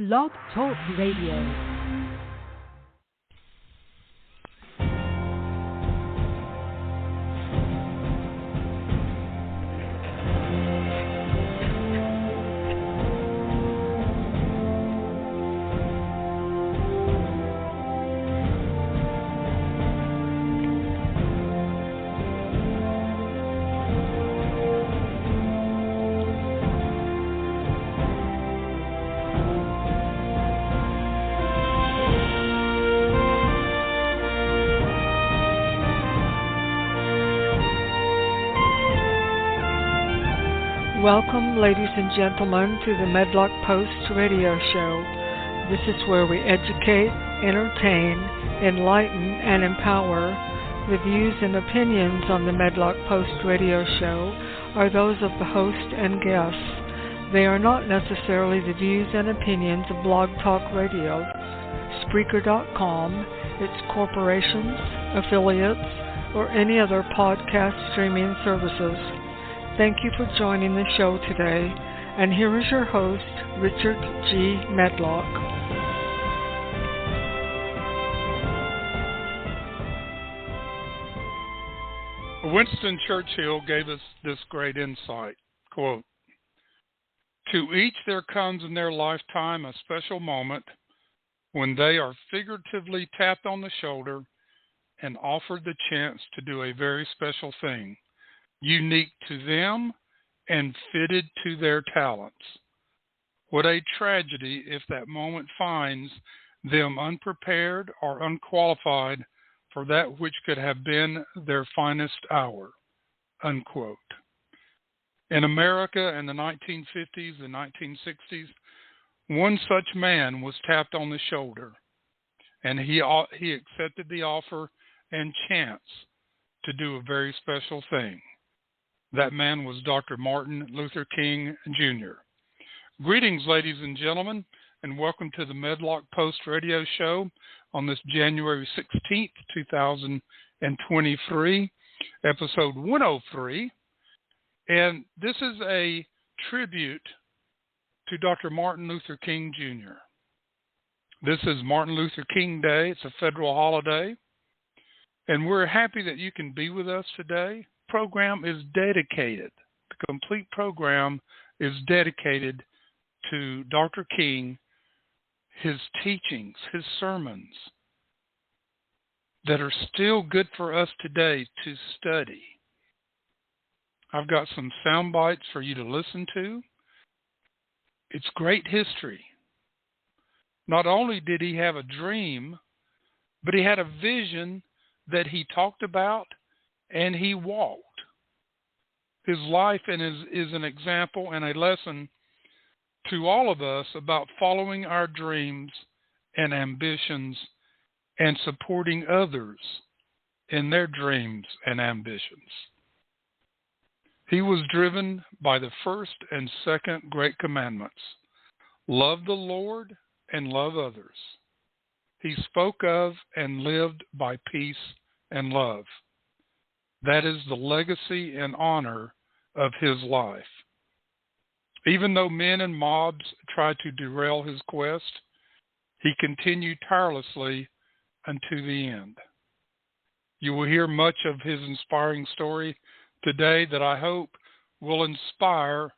Blog Talk Radio. Welcome, ladies and gentlemen, to the Medlock Post radio show. This is where we educate, entertain, enlighten, and empower. The views and opinions on the Medlock Post radio show are those of the host and guests. They are not necessarily the views and opinions of Blog Talk Radio, Spreaker.com, its corporations, affiliates, or any other podcast streaming services. Thank you for joining the show today, and here is your host, Richard G. Medlock. Winston Churchill gave us this great insight, quote, "To each there comes in their lifetime a special moment when they are figuratively tapped on the shoulder and offered the chance to do a very special thing, unique to them and fitted to their talents. What a tragedy if that moment finds them unprepared or unqualified for that which could have been their finest hour," unquote. In America in the 1950s and 1960s, one such man was tapped on the shoulder, and he accepted the offer and chance to do a very special thing. That man was Dr. Martin Luther King, Jr. Greetings, ladies and gentlemen, and welcome to the Medlock Post radio show on this January 16th, 2023, episode 103. And this is a tribute to Dr. Martin Luther King, Jr. This is Martin Luther King Day. It's a federal holiday, and we're happy that you can be with us today. Program is dedicated. The complete program is dedicated to Dr. King, his teachings, his sermons that are still good for us today to study. I've got some sound bites for you to listen to. It's great history. Not only did he have a dream, but he had a vision that he talked about and he walked. His life is an example and a lesson to all of us about following our dreams and ambitions and supporting others in their dreams and ambitions. He was driven by the first and second great commandments: love the Lord and love others. He spoke of and lived by peace and love. That is the legacy and honor of his life. Even though men and mobs tried to derail his quest, he continued tirelessly unto the end. You will hear much of his inspiring story today that I hope will inspire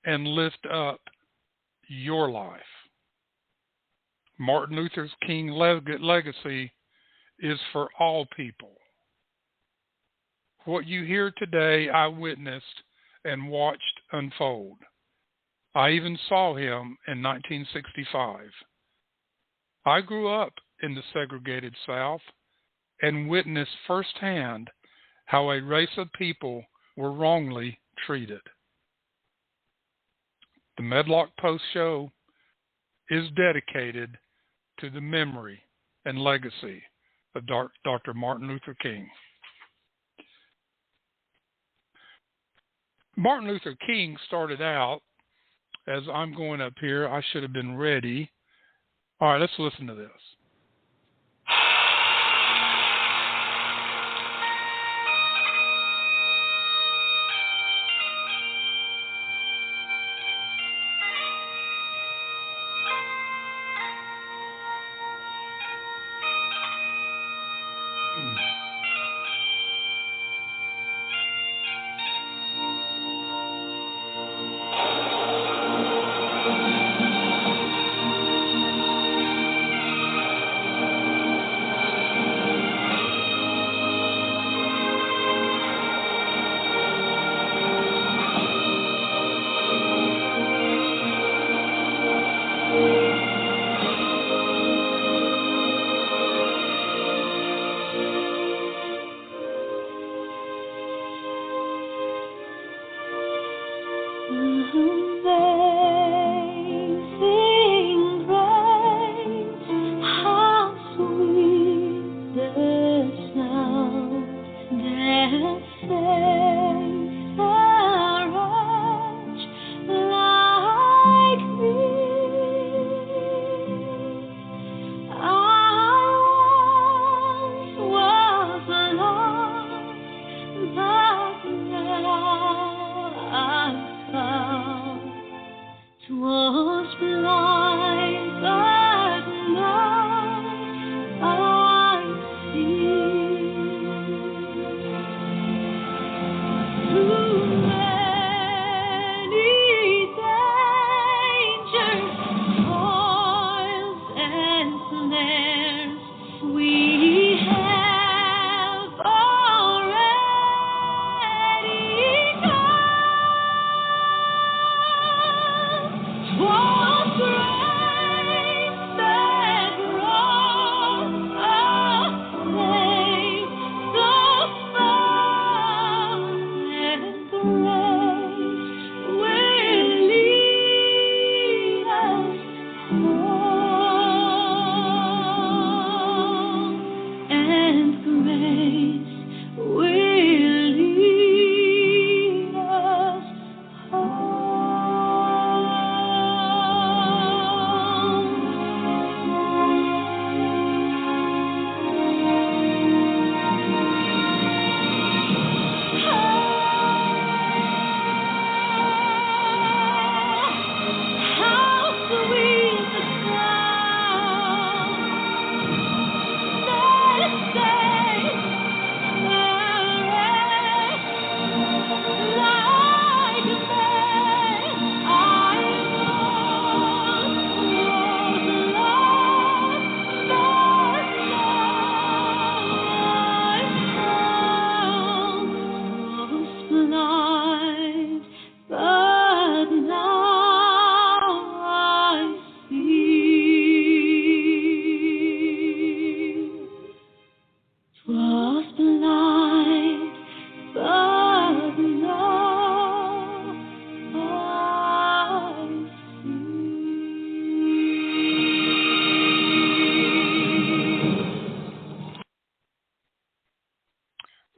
and lift up your life. Martin Luther King's legacy is for all people. What you hear today, I witnessed and watched unfold. I even saw him in 1965. I grew up in the segregated South and witnessed firsthand how a race of people were wrongly treated. The Medlock Post show is dedicated to the memory and legacy of Dr. Martin Luther King. Martin Luther King started out, as I'm going up here, I should have been ready. All right, let's listen to this.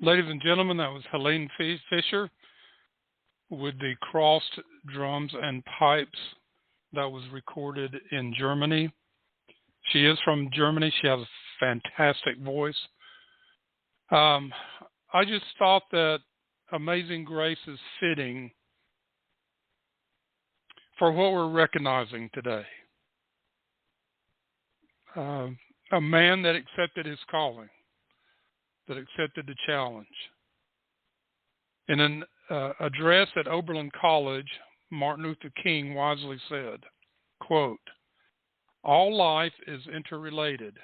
Ladies and gentlemen, that was Helene Fisher with the crossed drums and pipes that was recorded in Germany. She is from Germany. She has a fantastic voice. I just thought that Amazing Grace is fitting for what we're recognizing today. A man that accepted his calling, that accepted the challenge. In an address at Oberlin College, Martin Luther King wisely said, quote, "All life is interrelated,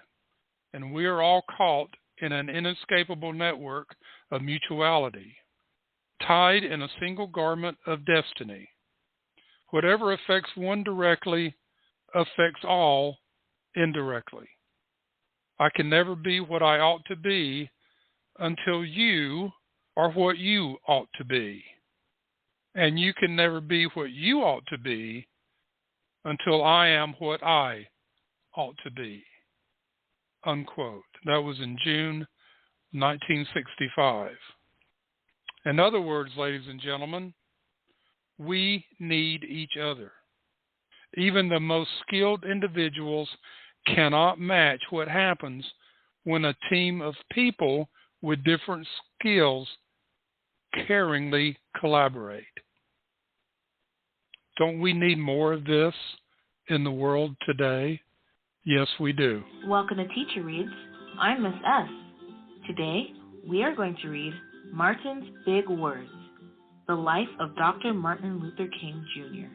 and we are all caught in an inescapable network of mutuality, tied in a single garment of destiny. Whatever affects one directly affects all indirectly. I can never be what I ought to be until you are what you ought to be. And you can never be what you ought to be until I am what I ought to be." Unquote. That was in June 1965. In other words, ladies and gentlemen, we need each other. Even the most skilled individuals cannot match what happens when a team of people with different skills caringly collaborate. Don't we need more of this in the world today? Yes, we do. Welcome to Teacher Reads. I'm Miss S. Today, we are going to read Martin's Big Words, The Life of Dr. Martin Luther King, Jr.,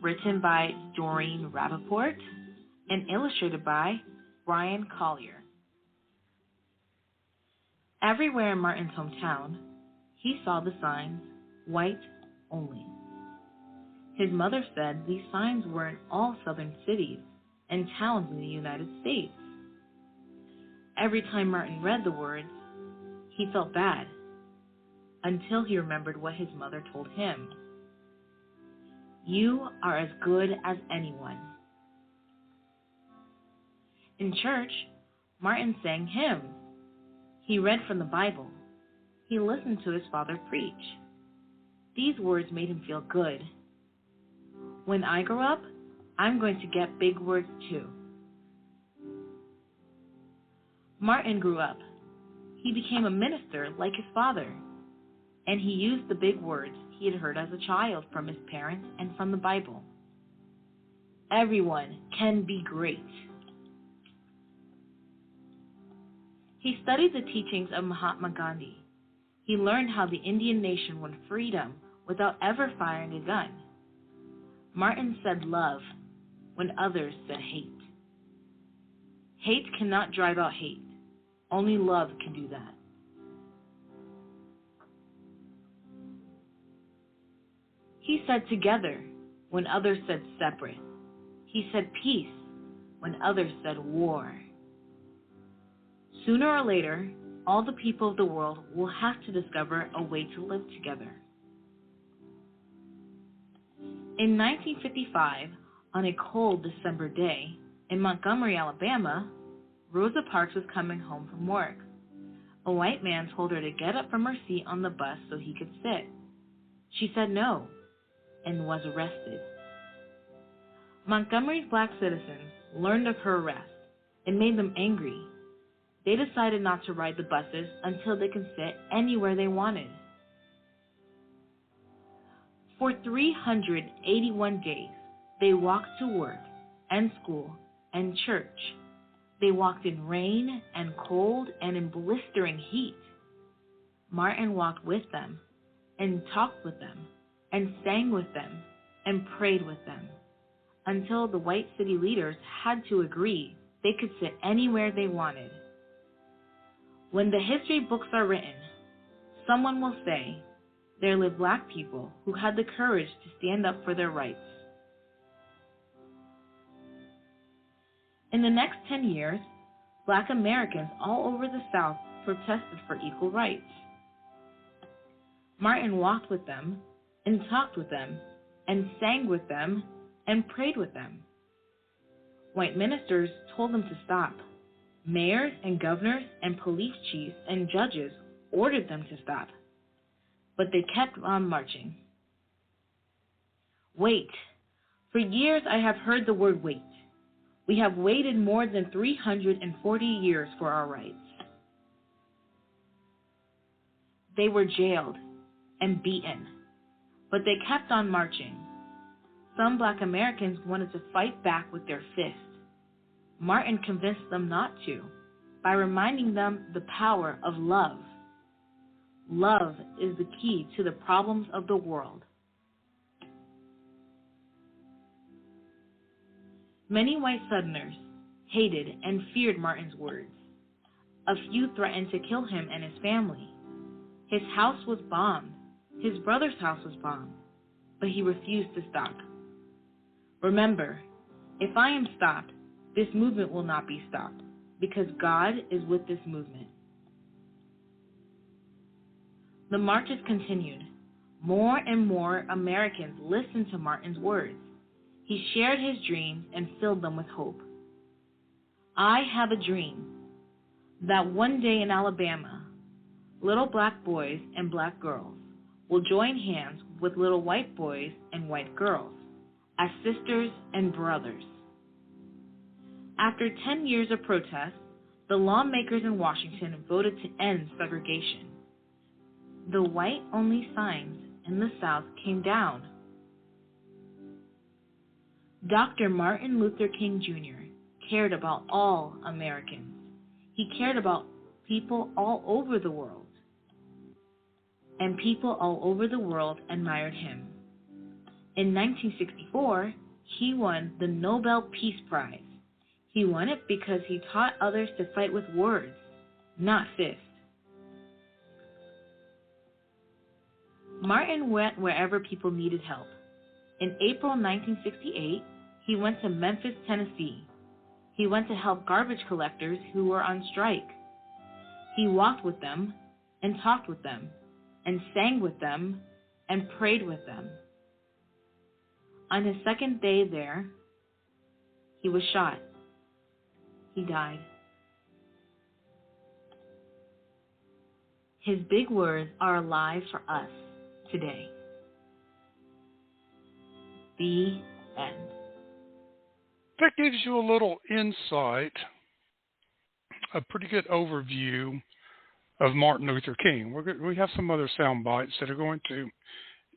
written by Doreen Rappaport and illustrated by Brian Collier. Everywhere in Martin's hometown, he saw the signs, white only. His mother said these signs were in all southern cities and towns in the United States. Every time Martin read the words, he felt bad, until he remembered what his mother told him. You are as good as anyone. In church, Martin sang hymns. He read from the Bible. He listened to his father preach. These words made him feel good. When I grow up, I'm going to get big words too. Martin grew up. He became a minister like his father, and he used the big words he had heard as a child from his parents and from the Bible. Everyone can be great. He studied the teachings of Mahatma Gandhi. He learned how the Indian nation won freedom without ever firing a gun. Martin said love when others said hate. Hate cannot drive out hate. Only love can do that. He said together when others said separate. He said peace when others said war. Sooner or later, all the people of the world will have to discover a way to live together. In 1955, on a cold December day, in Montgomery, Alabama, Rosa Parks was coming home from work. A white man told her to get up from her seat on the bus so he could sit. She said no, and was arrested. Montgomery's black citizens learned of her arrest. It made them angry. They decided not to ride the buses until they could sit anywhere they wanted. For 381 days, they walked to work and school and church. They walked in rain and cold and in blistering heat. Martin walked with them and talked with them and sang with them and prayed with them until the white city leaders had to agree they could sit anywhere they wanted. When the history books are written, someone will say, there lived black people who had the courage to stand up for their rights. In the next 10 years, black Americans all over the South protested for equal rights. Martin walked with them and talked with them and sang with them and prayed with them. White ministers told them to stop. Mayors and governors and police chiefs and judges ordered them to stop, but they kept on marching. Wait. For years I have heard the word wait. We have waited more than 340 years for our rights. They were jailed and beaten, but they kept on marching. Some Black Americans wanted to fight back with their fists. Martin convinced them not to by reminding them the power of love. Love is the key to the problems of the world. Many white Southerners hated and feared Martin's words. A few threatened to kill him and his family. His house was bombed. His brother's house was bombed. But he refused to stop. Remember, if I am stopped, this movement will not be stopped, because God is with this movement. The marches continued. More and more Americans listened to Martin's words. He shared his dreams and filled them with hope. I have a dream that one day in Alabama, little black boys and black girls will join hands with little white boys and white girls as sisters and brothers. After 10 years of protest, the lawmakers in Washington voted to end segregation. The white-only signs in the South came down. Dr. Martin Luther King Jr. cared about all Americans. He cared about people all over the world. And people all over the world admired him. In 1964, he won the Nobel Peace Prize. He won it because he taught others to fight with words, not fists. Martin went wherever people needed help. In April 1968, he went to Memphis, Tennessee. He went to help garbage collectors who were on strike. He walked with them and talked with them and sang with them and prayed with them. On his second day there, he was shot. He died. His big words are alive for us today. The end. That gives you a little insight, a pretty good overview of Martin Luther King. We have some other sound bites that are going to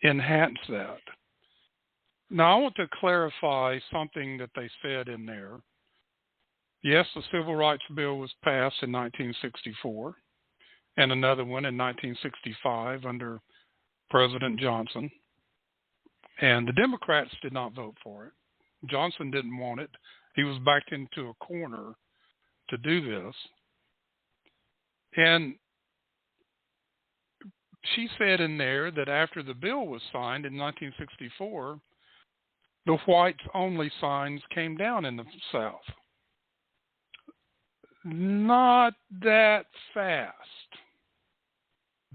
enhance that. Now, I want to clarify something that they said in there. Yes, the Civil Rights Bill was passed in 1964, and another one in 1965 under President Johnson. And the Democrats did not vote for it. Johnson didn't want it. He was backed into a corner to do this. And she said in there that after the bill was signed in 1964, the whites-only signs came down in the South. Not that fast.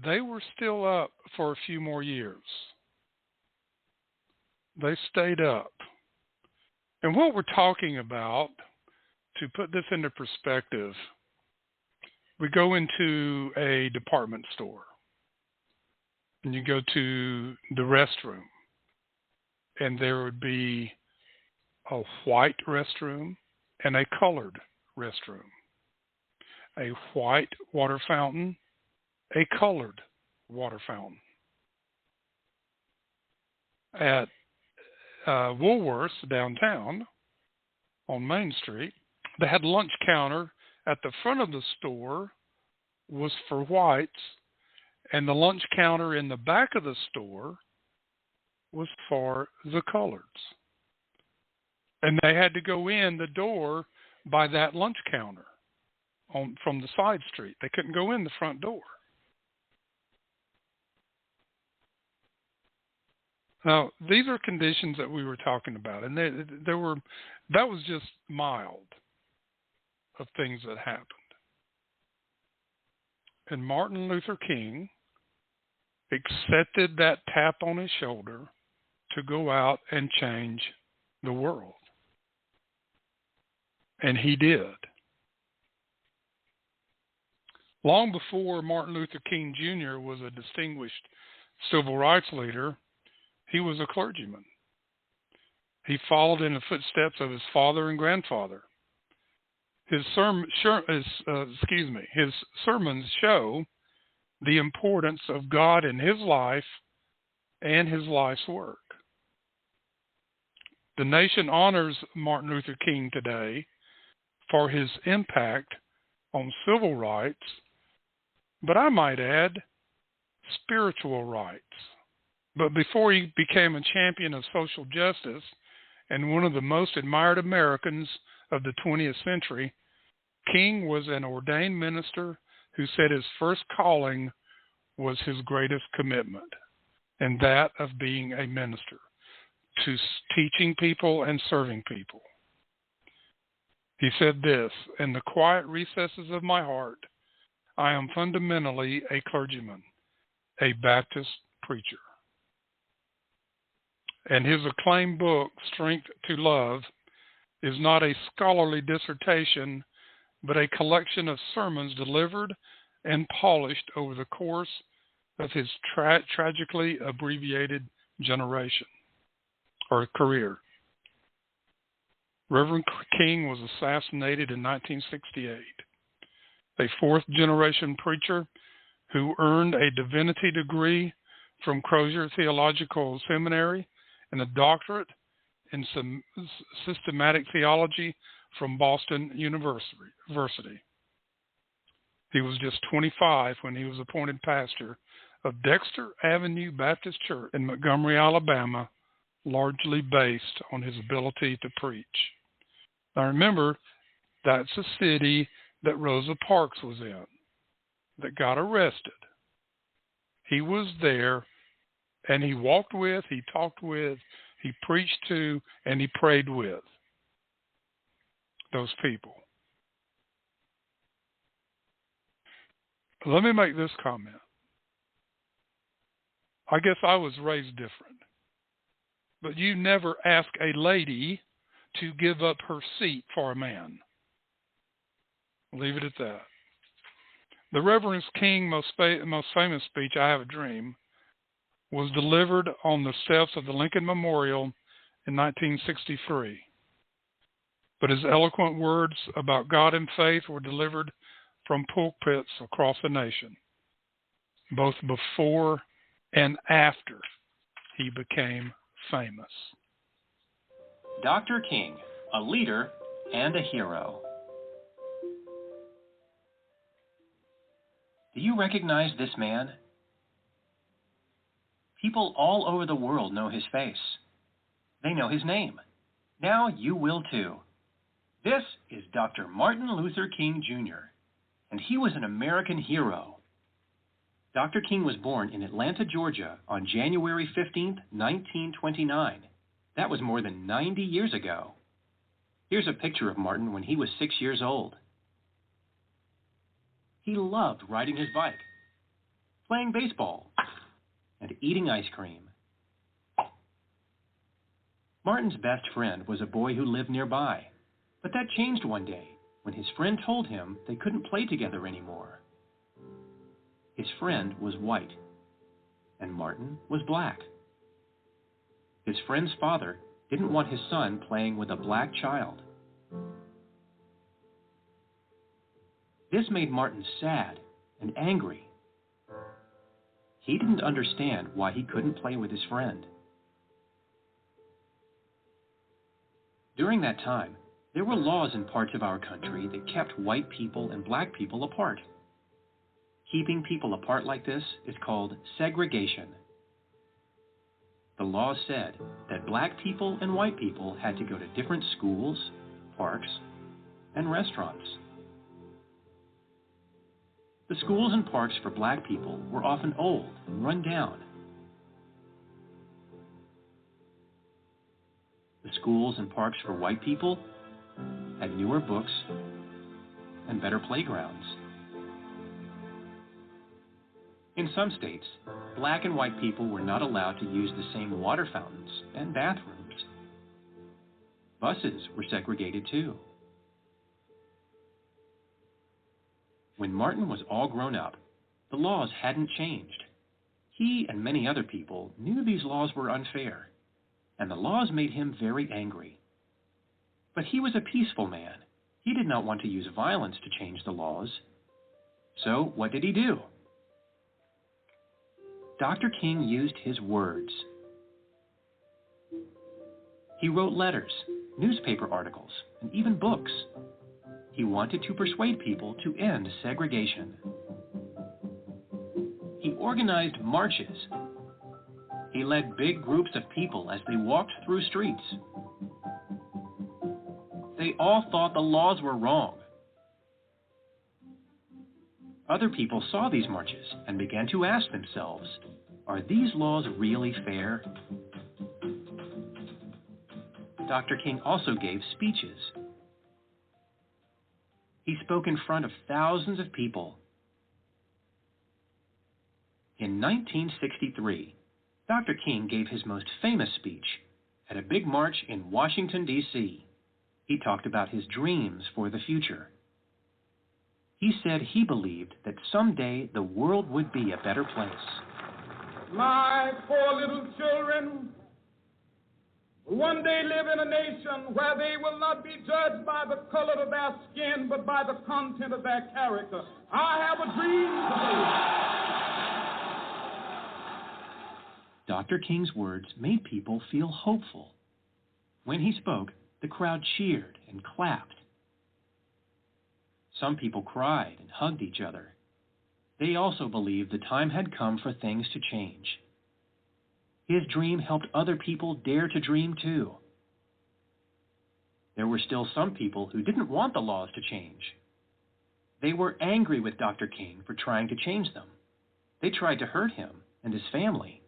They were still up for a few more years. They stayed up. And what we're talking about, to put this into perspective, we go into a department store and you go to the restroom, and there would be a white restroom and a colored restroom, a white water fountain, a colored water fountain. At Woolworth's downtown on Main Street, they had a lunch counter at the front of the store was for whites, and the lunch counter in the back of the store was for the coloreds. And they had to go in the door by that lunch counter from the side street. They couldn't go in the front door. Now, these are conditions that we were talking about, and that was just mild of things that happened. And Martin Luther King accepted that tap on his shoulder to go out and change the world. And he did. Long before Martin Luther King Jr. was a distinguished civil rights leader, he was a clergyman. He followed in the footsteps of his father and grandfather. His sermons show the importance of God in his life and his life's work. The nation honors Martin Luther King today for his impact on civil rights, but I might add, spiritual rights. But before he became a champion of social justice and one of the most admired Americans of the 20th century, King was an ordained minister who said his first calling was his greatest commitment, and that of being a minister, to teaching people and serving people. He said this, "In the quiet recesses of my heart, I am fundamentally a clergyman, a Baptist preacher." And his acclaimed book, Strength to Love, is not a scholarly dissertation, but a collection of sermons delivered and polished over the course of his tragically abbreviated career. Reverend King was assassinated in 1968. A fourth-generation preacher who earned a divinity degree from Crozier Theological Seminary and a doctorate in systematic theology from Boston University. He was just 25 when he was appointed pastor of Dexter Avenue Baptist Church in Montgomery, Alabama, largely based on his ability to preach. Now remember, that's the city that Rosa Parks was in, that got arrested. He was there, and he walked with, he talked with, he preached to, and he prayed with those people. Let me make this comment. I guess I was raised different, but you never ask a lady to give up her seat for a man. Leave it at that. The Reverend King's most famous speech, "I Have a Dream," was delivered on the steps of the Lincoln Memorial in 1963. But his eloquent words about God and faith were delivered from pulpits across the nation, both before and after he became famous. Dr. King, a leader and a hero. Do you recognize this man? People all over the world know his face. They know his name. Now you will too. This is Dr. Martin Luther King Jr., and he was an American hero. Dr. King was born in Atlanta, Georgia on January 15, 1929. That was more than 90 years ago. Here's a picture of Martin when he was 6 years old. He loved riding his bike, playing baseball, and eating ice cream. Martin's best friend was a boy who lived nearby, but that changed one day when his friend told him they couldn't play together anymore. His friend was white, and Martin was black. His friend's father didn't want his son playing with a black child. This made Martin sad and angry. He didn't understand why he couldn't play with his friend. During that time, there were laws in parts of our country that kept white people and black people apart. Keeping people apart like this is called segregation. The law said that black people and white people had to go to different schools, parks, and restaurants. The schools and parks for black people were often old and run down. The schools and parks for white people had newer books and better playgrounds. In some states, black and white people were not allowed to use the same water fountains and bathrooms. Buses were segregated too. When Martin was all grown up, the laws hadn't changed. He and many other people knew these laws were unfair, and the laws made him very angry. But he was a peaceful man. He did not want to use violence to change the laws. So what did he do? Dr. King used his words. He wrote letters, newspaper articles, and even books. He wanted to persuade people to end segregation. He organized marches. He led big groups of people as they walked through streets. They all thought the laws were wrong. Other people saw these marches and began to ask themselves, are these laws really fair? Dr. King also gave speeches. He spoke in front of thousands of people. In 1963, Dr. King gave his most famous speech at a big march in Washington, D.C. He talked about his dreams for the future. He said he believed that someday the world would be a better place. My poor little children will one day live in a nation where they will not be judged by the color of their skin, but by the content of their character. I have a dream today. Dr. King's words made people feel hopeful. When he spoke, the crowd cheered and clapped. Some people cried and hugged each other. They also believed the time had come for things to change. His dream helped other people dare to dream too. There were still some people who didn't want the laws to change. They were angry with Dr. King for trying to change them. They tried to hurt him and his family.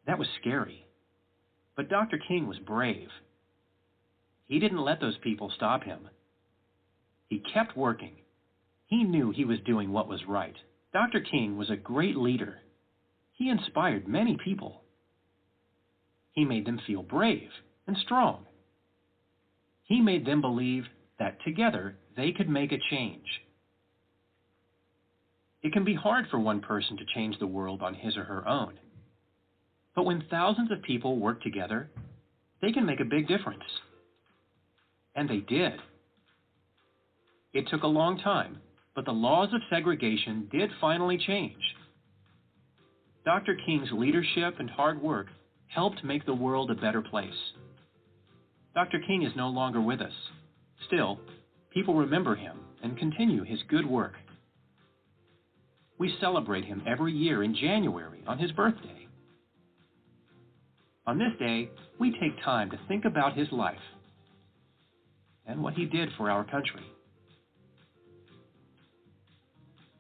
That was scary. But Dr. King was brave. He didn't let those people stop him. He kept working. He knew he was doing what was right. Dr. King was a great leader. He inspired many people. He made them feel brave and strong. He made them believe that together they could make a change. It can be hard for one person to change the world on his or her own. But when thousands of people work together, they can make a big difference. And they did. It took a long time, but the laws of segregation did finally change. Dr. King's leadership and hard work helped make the world a better place. Dr. King is no longer with us. Still, people remember him and continue his good work. We celebrate him every year in January on his birthday. On this day, we take time to think about his life and what he did for our country.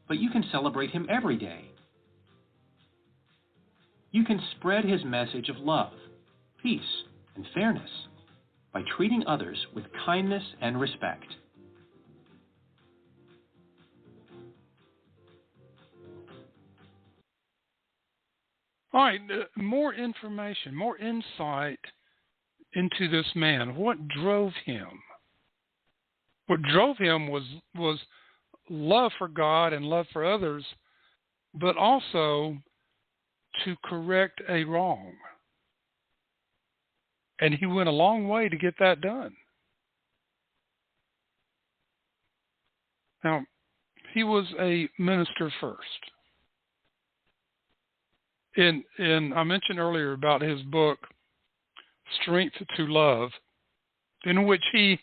But you can celebrate him every day. You can spread his message of love, peace, and fairness by treating others with kindness and respect. All right, more information, more insight into this man. What drove him? What drove him was love for God and love for others, but also to correct a wrong. And he went a long way to get that done. Now, he was a minister first. And I mentioned earlier about his book, Strength to Love, in which he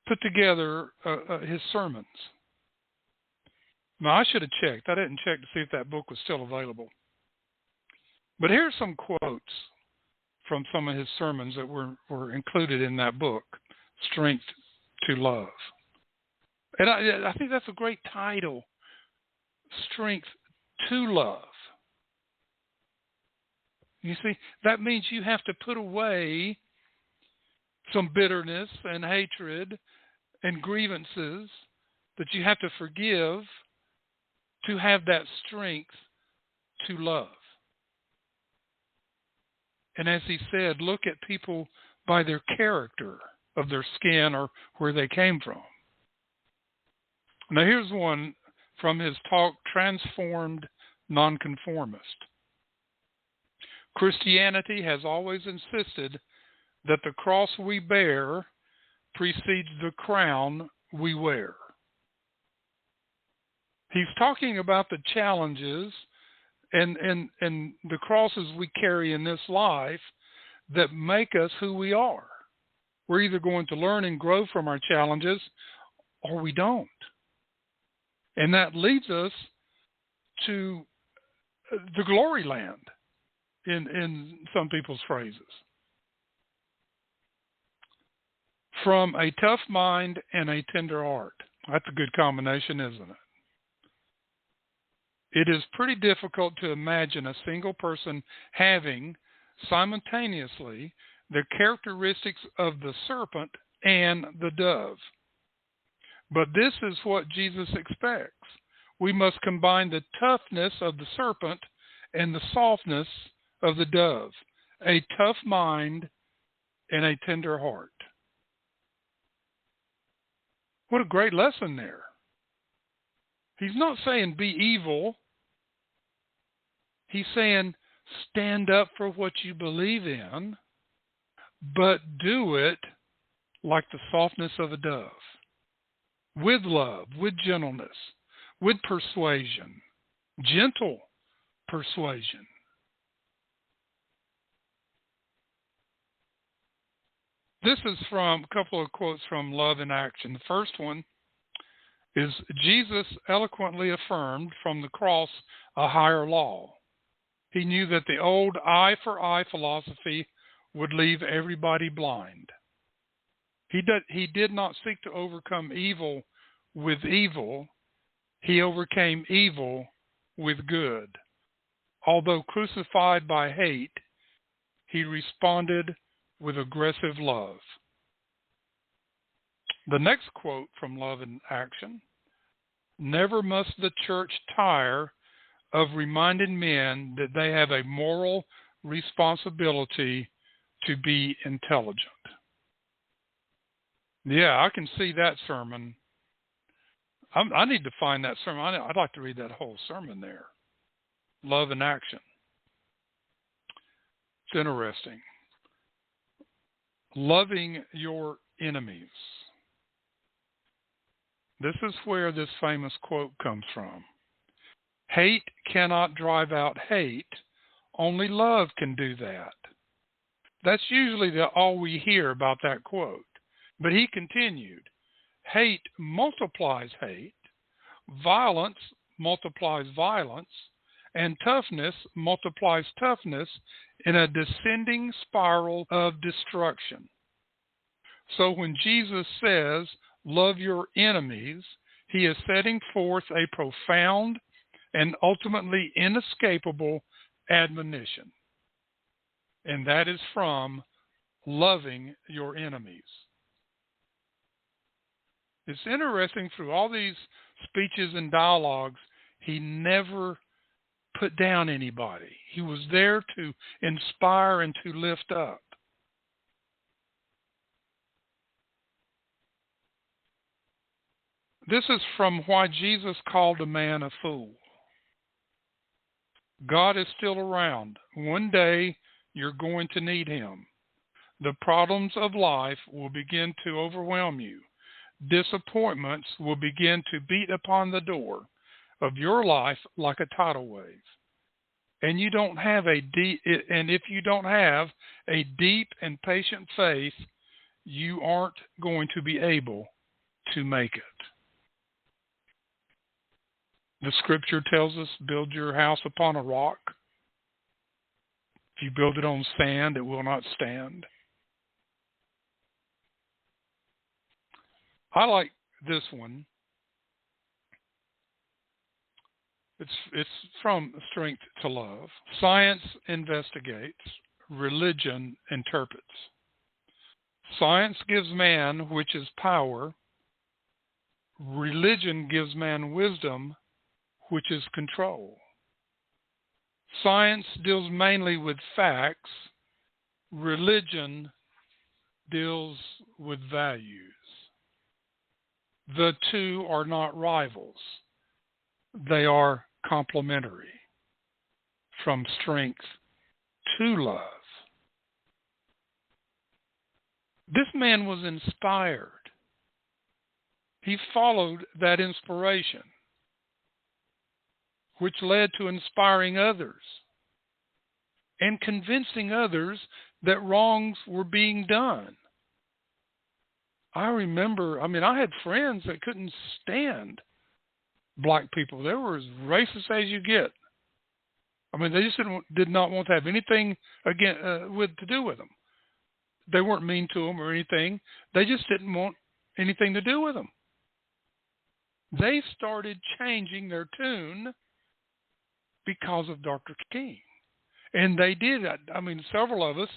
put together his sermons. Now, I should have checked. I didn't check to see if that book was still available. But here's some quotes from some of his sermons that were included in that book, Strength to Love. And I think that's a great title, Strength to Love. You see, that means you have to put away some bitterness and hatred and grievances that you have to forgive to have that strength to love. And as he said, look at people by their character of their skin or where they came from. Now here's one from his talk, Transformed Nonconformist. Christianity has always insisted that the cross we bear precedes the crown we wear. He's talking about the challenges and the crosses we carry in this life that make us who we are. We're either going to learn and grow from our challenges or we don't. And that leads us to the glory land in some people's phrases. From a tough mind and a tender heart. That's a good combination, isn't it? It is pretty difficult to imagine a single person having simultaneously the characteristics of the serpent and the dove. But this is what Jesus expects. We must combine the toughness of the serpent and the softness of the dove, a tough mind and a tender heart. What a great lesson there. He's not saying be evil. He's saying stand up for what you believe in, but do it like the softness of a dove, with love, with gentleness, with persuasion, gentle persuasion. This is from a couple of quotes from Love in Action. The first one is Jesus eloquently affirmed from the cross a higher law. He knew that the old eye for eye philosophy would leave everybody blind. He did not seek to overcome evil with evil. He overcame evil with good. Although crucified by hate, he responded with aggressive love. The next quote from Love in Action: never must the church tire of reminding men that they have a moral responsibility to be intelligent. Yeah, I can see that sermon. I need to find that sermon. I'd like to read that whole sermon there. Love in Action. It's interesting. Loving your enemies. This is where this famous quote comes from. Hate cannot drive out hate. Only love can do that. That's usually all we hear about that quote. But he continued, hate multiplies hate, violence multiplies violence, and toughness multiplies toughness in a descending spiral of destruction. So when Jesus says, love your enemies, he is setting forth a profound and ultimately inescapable admonition. And that is from loving your enemies. It's interesting, through all these speeches and dialogues, he never put down anybody. He was there to inspire and to lift up. This is from Why Jesus Called a Man a Fool. God is still around. One day you're going to need him. The problems of life will begin to overwhelm you. Disappointments will begin to beat upon the door of your life like a tidal wave. And if you don't have a deep and patient faith, you aren't going to be able to make it. The scripture tells us, build your house upon a rock. If you build it on sand, it will not stand. I like this one. It's from Strength to Love. Science investigates, religion interprets. Science gives man, which is power. Religion gives man wisdom, which is control. Science deals mainly with facts. Religion deals with values. The two are not rivals. They are complementary, from strength to love. This man was inspired. He followed that inspiration, which led to inspiring others and convincing others that wrongs were being done. I remember, I had friends that couldn't stand black people. They were as racist as you get. They just did not want to have anything to do with them. They weren't mean to them or anything. They just didn't want anything to do with them. They started changing their tune because of Dr. King. And they did. Several of us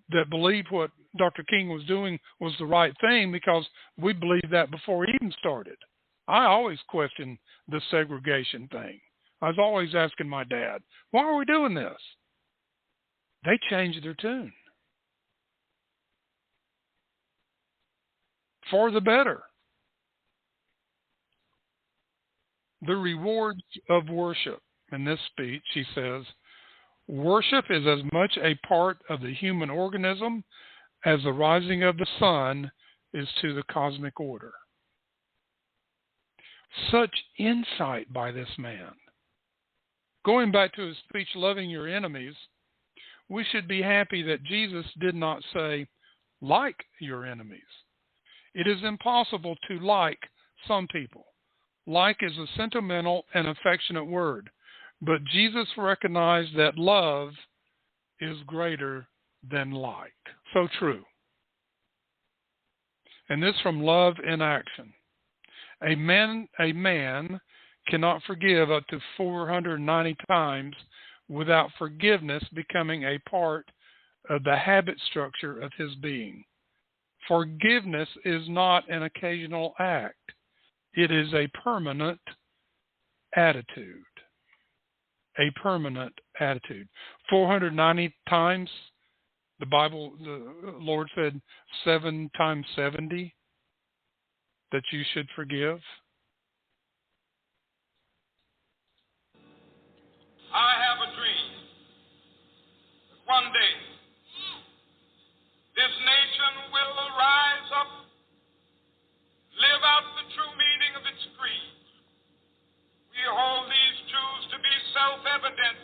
that believed what Dr. King was doing was the right thing because we believed that before he even started. I always questioned the segregation thing. I was always asking my dad, why are we doing this? They changed their tune for the better. The rewards of worship. In this speech, he says, worship is as much a part of the human organism as the rising of the sun is to the cosmic order. Such insight by this man. Going back to his speech, loving your enemies, we should be happy that Jesus did not say, like your enemies. It is impossible to like some people. Like is a sentimental and affectionate word, but Jesus recognized that love is greater than like. So true. And this from Love in Action. A man cannot forgive up to 490 times without forgiveness becoming a part of the habit structure of his being. Forgiveness is not an occasional act. It is a permanent attitude. A permanent attitude. 490 times, the Lord said 7 times 70 that you should forgive. I have a dream that one day this nation will rise up, live out the true meaning of its creed. We hold these truths to be self-evident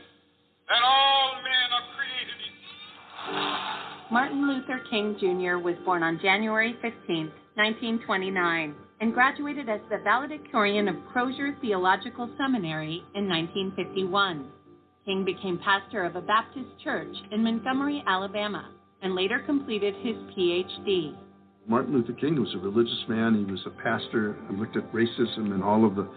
that all men are created equal. Martin Luther King Jr. was born on January 15, 1929, and graduated as the valedictorian of Crozier Theological Seminary in 1951. King became pastor of a Baptist church in Montgomery, Alabama, and later completed his Ph.D. Martin Luther King was a religious man. He was a pastor and looked at racism and all of the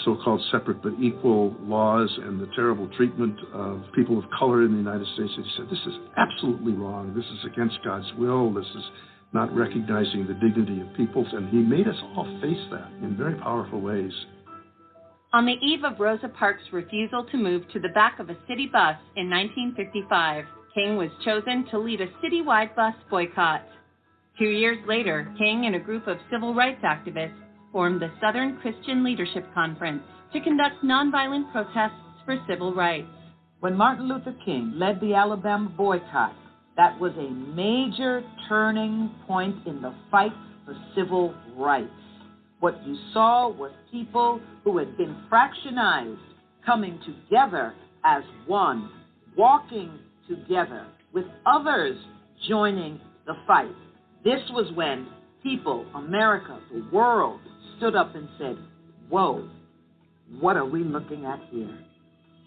so-called separate but equal laws and the terrible treatment of people of color in the United States. And he said, this is absolutely wrong. This is against God's will. This is not recognizing the dignity of peoples. And he made us all face that in very powerful ways. On the eve of Rosa Parks' refusal to move to the back of a city bus in 1955, King was chosen to lead a citywide bus boycott. 2 years later, King and a group of civil rights activists formed the Southern Christian Leadership Conference to conduct nonviolent protests for civil rights. When Martin Luther King led the Alabama boycott, that was a major turning point in the fight for civil rights. What you saw was people who had been fractionized coming together as one, walking together with others joining the fight. This was when people, America, the world, stood up and said, whoa, what are we looking at here?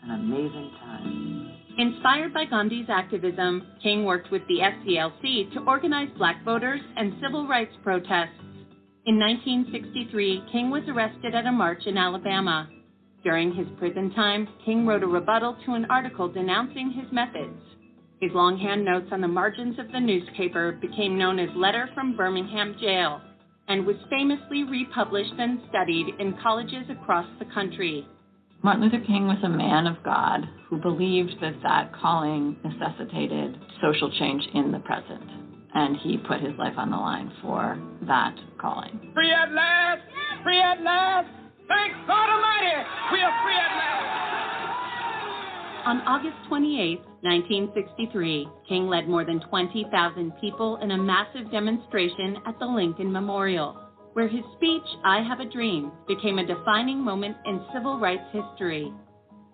An amazing time. Inspired by Gandhi's activism, King worked with the SCLC to organize black voters and civil rights protests. In 1963, King was arrested at a march in Alabama. During his prison time, King wrote a rebuttal to an article denouncing his methods. His longhand notes on the margins of the newspaper became known as Letter from Birmingham Jail and was famously republished and studied in colleges across the country. Martin Luther King was a man of God who believed that calling necessitated social change in the present, and he put his life on the line for that calling. Free at last! Free at last! Thank God Almighty, we are free at last. On August 28, 1963, King led more than 20,000 people in a massive demonstration at the Lincoln Memorial, where his speech, "I Have a Dream," became a defining moment in civil rights history.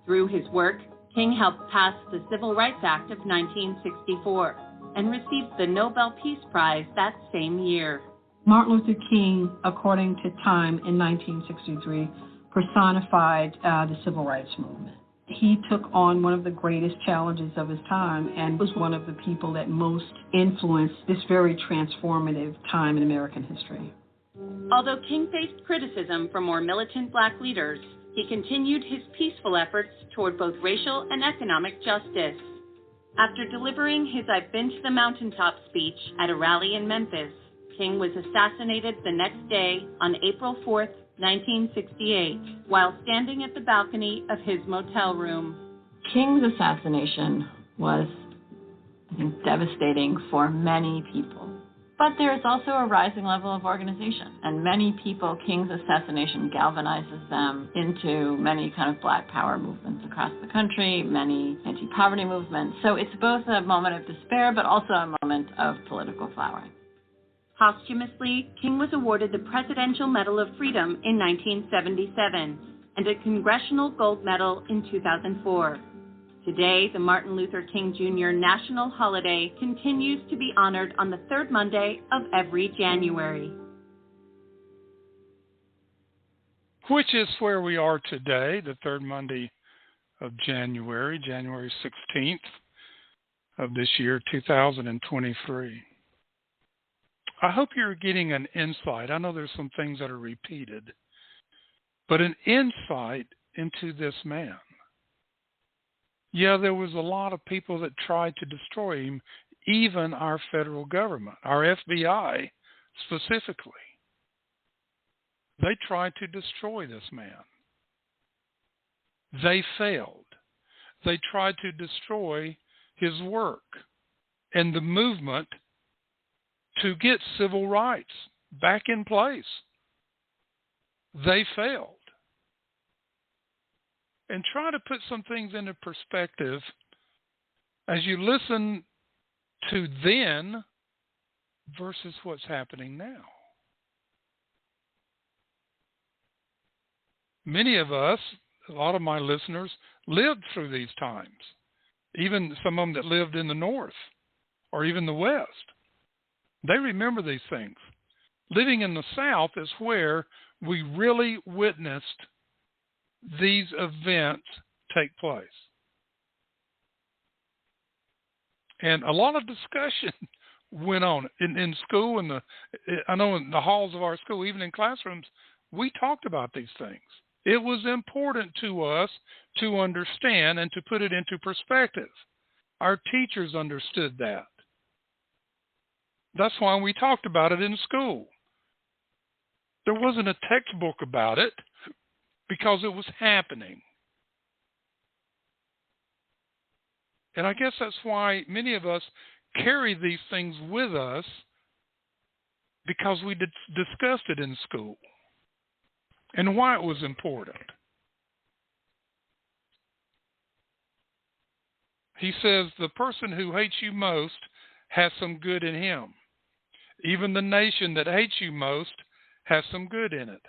Through his work, King helped pass the Civil Rights Act of 1964 and received the Nobel Peace Prize that same year. Martin Luther King, according to Time in 1963, personified the civil rights movement. He took on one of the greatest challenges of his time and was one of the people that most influenced this very transformative time in American history. Although King faced criticism from more militant black leaders, he continued his peaceful efforts toward both racial and economic justice. After delivering his "I've Been to the Mountaintop" speech at a rally in Memphis, King was assassinated the next day on April 4, 1968, while standing at the balcony of his motel room. King's assassination was, I think, devastating for many people. But there is also a rising level of organization, and many people, King's assassination galvanizes them into many kind of black power movements across the country, many anti-poverty movements. So it's both a moment of despair, but also a moment of political flowering. Posthumously, King was awarded the Presidential Medal of Freedom in 1977 and a Congressional Gold Medal in 2004. Today, the Martin Luther King Jr. National Holiday continues to be honored on the third Monday of every January. Which is where we are today, the third Monday of January, January 16th of this year, 2023. I hope you're getting an insight. I know there's some things that are repeated, but an insight into this man. Yeah, there was a lot of people that tried to destroy him, even our federal government, our FBI specifically. They tried to destroy this man. They failed. They tried to destroy his work and the movement to get civil rights back in place. They failed. And try to put some things into perspective as you listen to then versus what's happening now. Many of us, a lot of my listeners, lived through these times. Even some of them that lived in the North or even the West. They remember these things. Living in the South is where we really witnessed these events take place. And a lot of discussion went on in school, I know in the halls of our school, even in classrooms, we talked about these things. It was important to us to understand and to put it into perspective. Our teachers understood that. That's why we talked about it in school. There wasn't a textbook about it because it was happening. And I guess that's why many of us carry these things with us, because we discussed it in school and why it was important. He says, the person who hates you most has some good in him. Even the nation that hates you most has some good in it.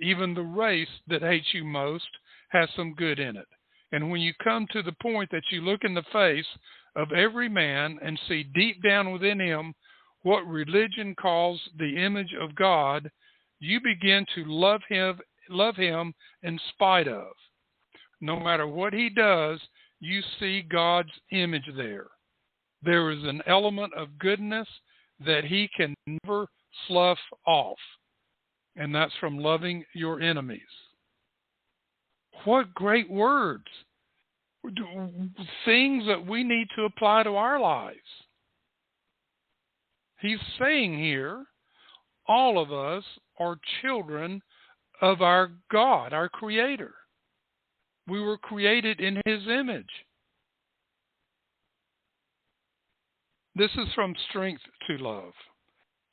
Even the race that hates you most has some good in it. And when you come to the point that you look in the face of every man and see deep down within him what religion calls the image of God, you begin to love him in spite of. No matter what he does, you see God's image there. There is an element of goodness that he can never slough off, and that's from loving your enemies. What great words. Things that we need to apply to our lives. He's saying here, all of us are children of our God, our Creator. We were created in His image. This is from Strength to Love.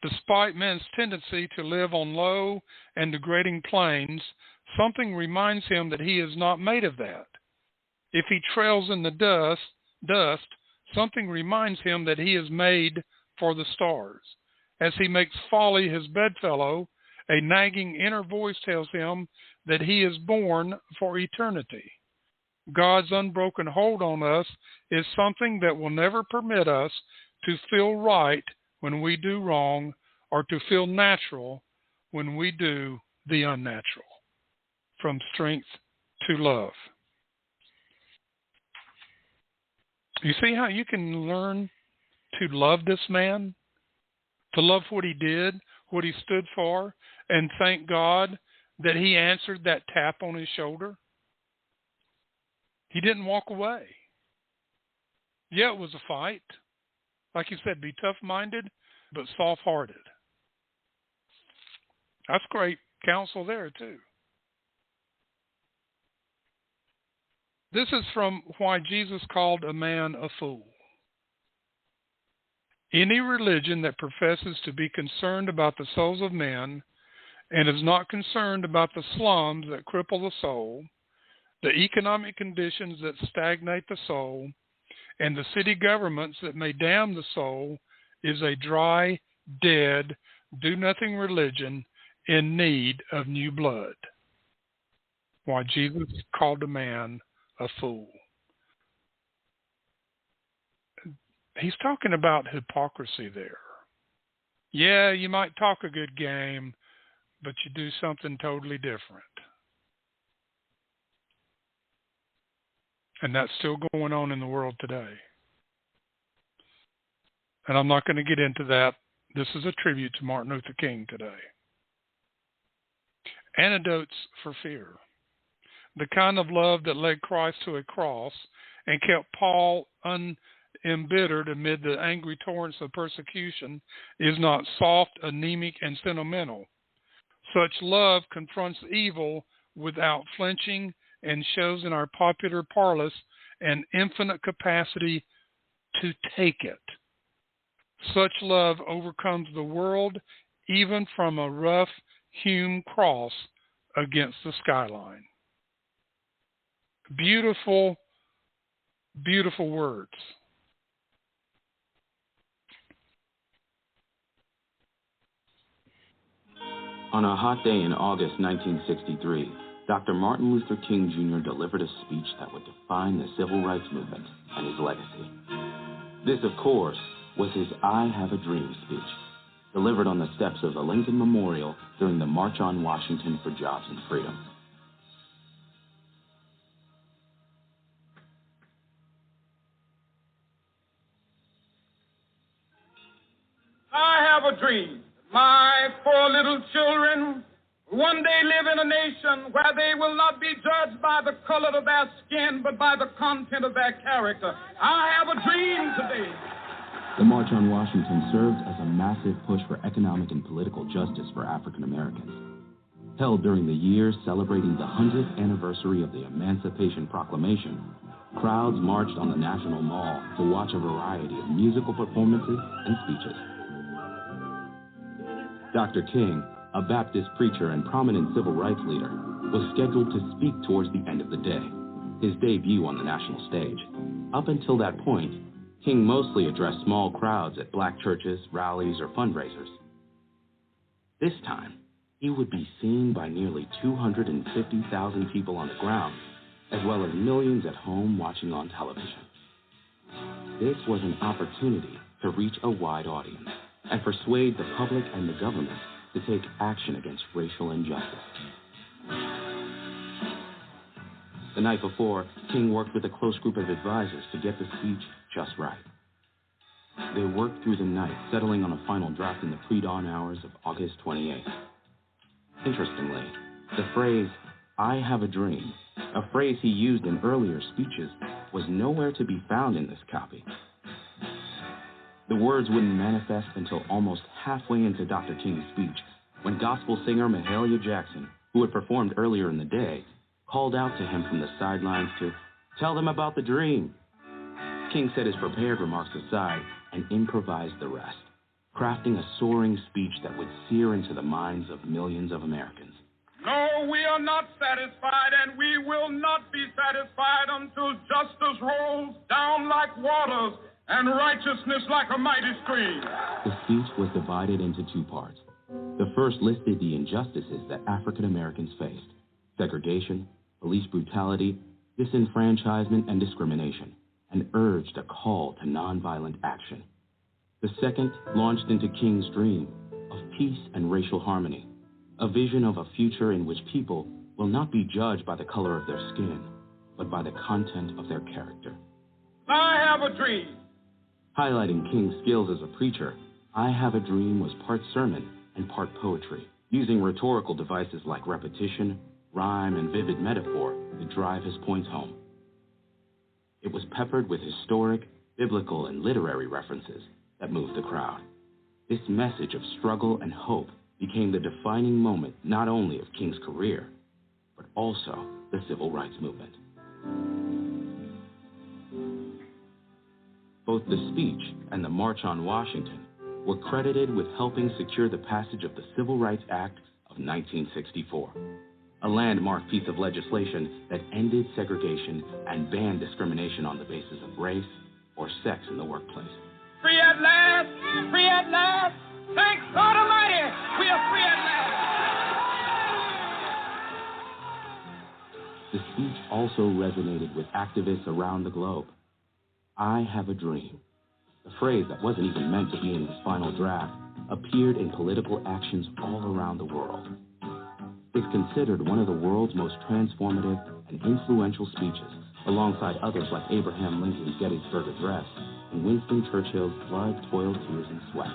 Despite man's tendency to live on low and degrading planes, something reminds him that he is not made of that. If he trails in the dust, something reminds him that he is made for the stars. As he makes folly his bedfellow, a nagging inner voice tells him that he is born for eternity. God's unbroken hold on us is something that will never permit us to feel right when we do wrong or to feel natural when we do the unnatural. From strength to love. You see how you can learn to love this man, to love what he did, what he stood for, and thank God that he answered that tap on his shoulder? He didn't walk away. Yeah, it was a fight. Like you said, be tough-minded, but soft-hearted. That's great counsel there, too. This is from why Jesus called a man a fool. Any religion that professes to be concerned about the souls of men and is not concerned about the slums that cripple the soul, the economic conditions that stagnate the soul, and the city governments that may damn the soul is a dry, dead, do-nothing religion in need of new blood. Why Jesus called a man a fool. He's talking about hypocrisy there. Yeah, you might talk a good game, but you do something totally different. And that's still going on in the world today. And I'm not going to get into that. This is a tribute to Martin Luther King today. Antidotes for fear. The kind of love that led Christ to a cross and kept Paul unembittered amid the angry torrents of persecution is not soft, anemic, and sentimental. Such love confronts evil without flinching and shows in our popular parlance an infinite capacity to take it. Such love overcomes the world, even from a rough-hewn cross against the skyline. Beautiful, beautiful words. On a hot day in August 1963, Dr. Martin Luther King Jr. delivered a speech that would define the civil rights movement and his legacy. This, of course, was his I Have a Dream speech, delivered on the steps of the Lincoln Memorial during the March on Washington for Jobs and Freedom. I have a dream. My 4 little children will one day live in a nation where they will not be judged by the color of their skin, but by the content of their character. I have a dream today. The March on Washington served as a massive push for economic and political justice for African Americans. Held during the year celebrating the 100th anniversary of the Emancipation Proclamation, crowds marched on the National Mall to watch a variety of musical performances and speeches. Dr. King, a Baptist preacher and prominent civil rights leader, was scheduled to speak towards the end of the day, his debut on the national stage. Up until that point, King mostly addressed small crowds at black churches, rallies, or fundraisers. This time, he would be seen by nearly 250,000 people on the ground, as well as millions at home watching on television. This was an opportunity to reach a wide audience and persuade the public and the government to take action against racial injustice. The night before, King worked with a close group of advisors to get the speech just right. They worked through the night, settling on a final draft in the pre-dawn hours of August 28th. Interestingly, the phrase, "I have a dream," a phrase he used in earlier speeches, was nowhere to be found in this copy. The words wouldn't manifest until almost halfway into Dr. King's speech, when gospel singer Mahalia Jackson, who had performed earlier in the day, called out to him from the sidelines to tell them about the dream. King set his prepared remarks aside and improvised the rest, crafting a soaring speech that would sear into the minds of millions of Americans. No, we are not satisfied, and we will not be satisfied until justice rolls down like waters and righteousness like a mighty stream. The speech was divided into two parts. The first listed the injustices that African Americans faced: segregation, police brutality, disenfranchisement, and discrimination, and urged a call to nonviolent action. The second launched into King's dream of peace and racial harmony, a vision of a future in which people will not be judged by the color of their skin, but by the content of their character. I have a dream. Highlighting King's skills as a preacher, I Have a Dream was part sermon and part poetry, using rhetorical devices like repetition, rhyme, and vivid metaphor to drive his points home. It was peppered with historic, biblical, and literary references that moved the crowd. This message of struggle and hope became the defining moment not only of King's career, but also the civil rights movement. Both the speech and the March on Washington were credited with helping secure the passage of the Civil Rights Act of 1964, a landmark piece of legislation that ended segregation and banned discrimination on the basis of race or sex in the workplace. Free at last! Free at last! Thank God Almighty! We are free at last! The speech also resonated with activists around the globe. I have a dream, a phrase that wasn't even meant to be in his final draft, appeared in political actions all around the world. It's considered one of the world's most transformative and influential speeches, alongside others like Abraham Lincoln's Gettysburg Address and Winston Churchill's Blood, Toil, Tears, and Sweat.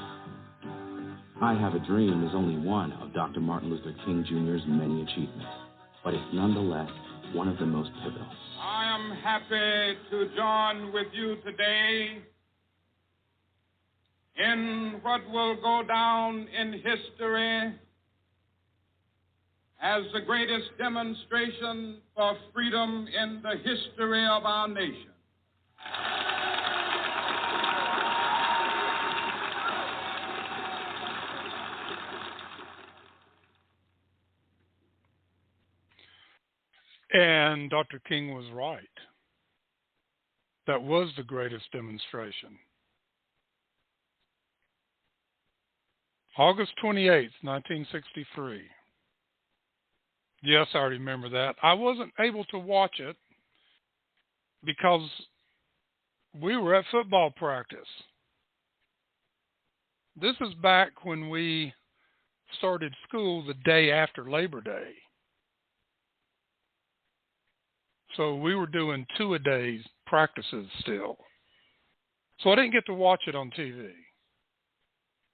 I Have a Dream is only one of Dr. Martin Luther King Jr.'s many achievements, but it's nonetheless one of the most pivotal. I am happy to join with you today in what will go down in history as the greatest demonstration for freedom in the history of our nation. And Dr. King was right. That was the greatest demonstration. August 28th, 1963. Yes, I remember that. I wasn't able to watch it because we were at football practice. This is back when we started school the day after Labor Day. So we were doing 2-a-days practices still. So I didn't get to watch it on TV.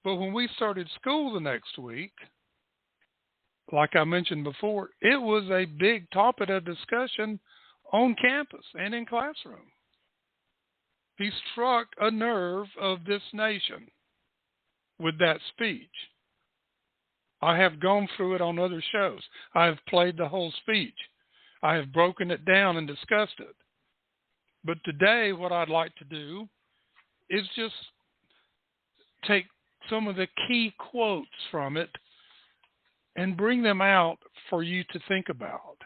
But when we started school the next week, like I mentioned before, it was a big topic of discussion on campus and in classroom. He struck a nerve of this nation with that speech. I have gone through it on other shows. I have played the whole speech. I have broken it down and discussed it. But today, what I'd like to do is just take some of the key quotes from it and bring them out for you to think about.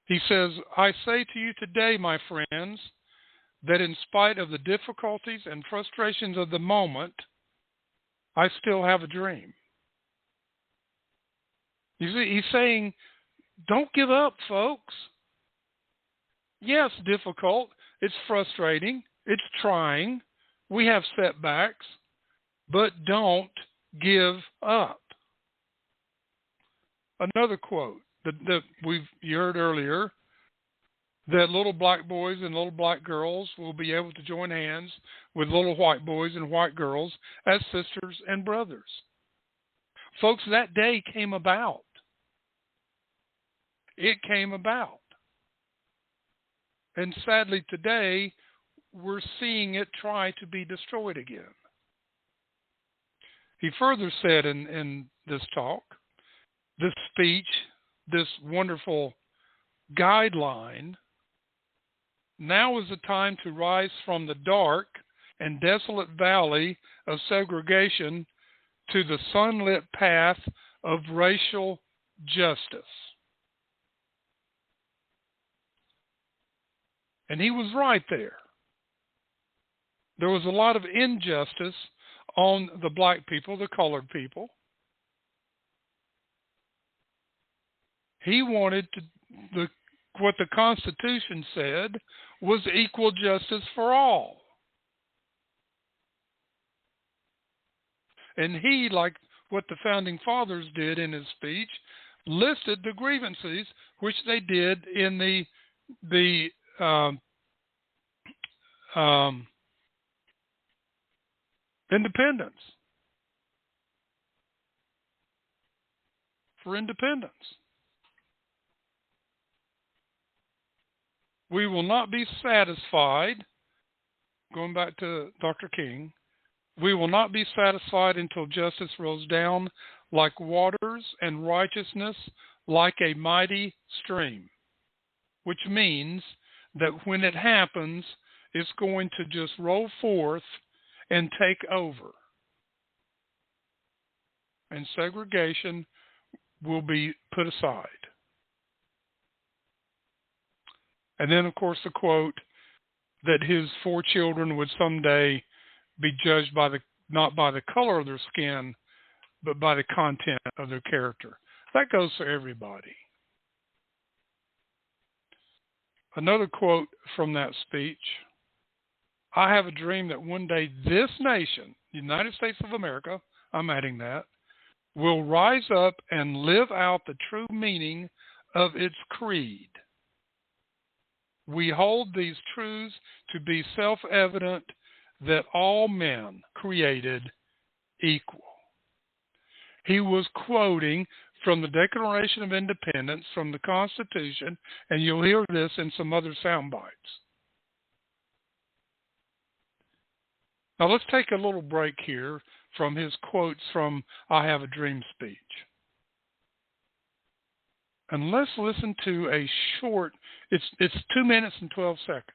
He says, I say to you today, my friends, that in spite of the difficulties and frustrations of the moment, I still have a dream. You see, he's saying, don't give up, folks. Yes, difficult. It's frustrating. It's trying. We have setbacks. But don't give up. Another quote that you heard earlier, that little black boys and little black girls will be able to join hands with little white boys and white girls as sisters and brothers. Folks, that day came about. It came about. And sadly today, we're seeing it try to be destroyed again. He further said in this talk, this speech, this wonderful guideline, now is the time to rise from the dark and desolate valley of segregation to the sunlit path of racial justice. And he was right there. There was a lot of injustice on the black people, the colored people. He wanted what the Constitution said was equal justice for all. And he, like what the Founding Fathers did in his speech, listed the grievances which they did in the independence. For independence. We will not be satisfied, going back to Dr. King, we will not be satisfied until justice rolls down like waters and righteousness like a mighty stream, which means that when it happens, it's going to just roll forth and take over. And segregation will be put aside. And then, of course, the quote that his 4 children would someday be judged by not by the color of their skin, but by the content of their character. That goes for everybody. Another quote from that speech: I have a dream that one day this nation, the United States of America, I'm adding that, will rise up and live out the true meaning of its creed. We hold these truths to be self-evident that all men created equal. He was quoting from the Declaration of Independence, from the Constitution, and you'll hear this in some other sound bites. Now let's take a little break here from his quotes from I Have a Dream speech. And let's listen to a short, it's 2 minutes and 12 seconds.